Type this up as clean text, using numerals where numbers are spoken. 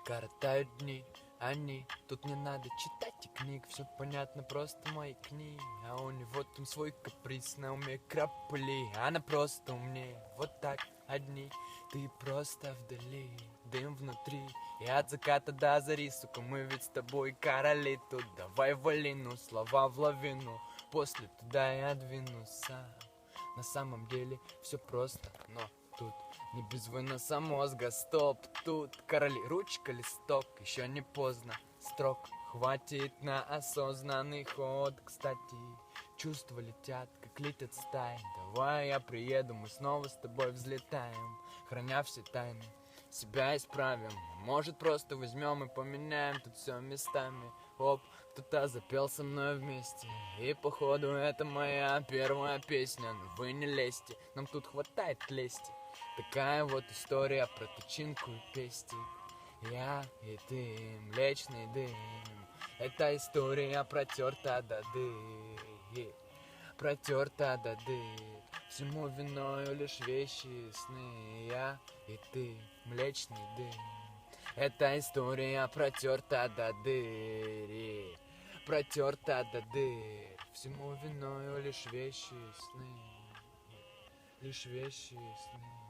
Коротают дни, тут не надо читать и книг, все понятно, просто мои книги. А у него там свой каприз, на уме крапли, она просто умнее. Вот так одни, ты просто вдали, дым внутри. И от заката до зари, сука, мы ведь с тобой короли. Тут давай вали, ну слова в лавину, после туда я двинусь сам. На самом деле все просто, но тут не без выноса мозга, стоп. Тут короли, ручка, листок, еще не поздно. Строк хватит на осознанный ход. Кстати, чувства летят, как летят стаи. Давай я приеду, мы снова с тобой взлетаем, храня все тайны, себя исправим. Может, просто возьмем и поменяем тут все местами. Оп, кто-то запел со мной вместе, и походу это моя первая песня. Но вы не лезьте, нам тут хватает лести. Такая вот история про тычинку и пестик. Я и ты, млечный дым. Это история протерта до дыр, протерта до дыр. Всему виною лишь вещи и сны. Я и ты, млечный дым. Эта история протерта до дыр, протерта до дыр. Всему виною лишь вещи и сны, лишь вещи и сны.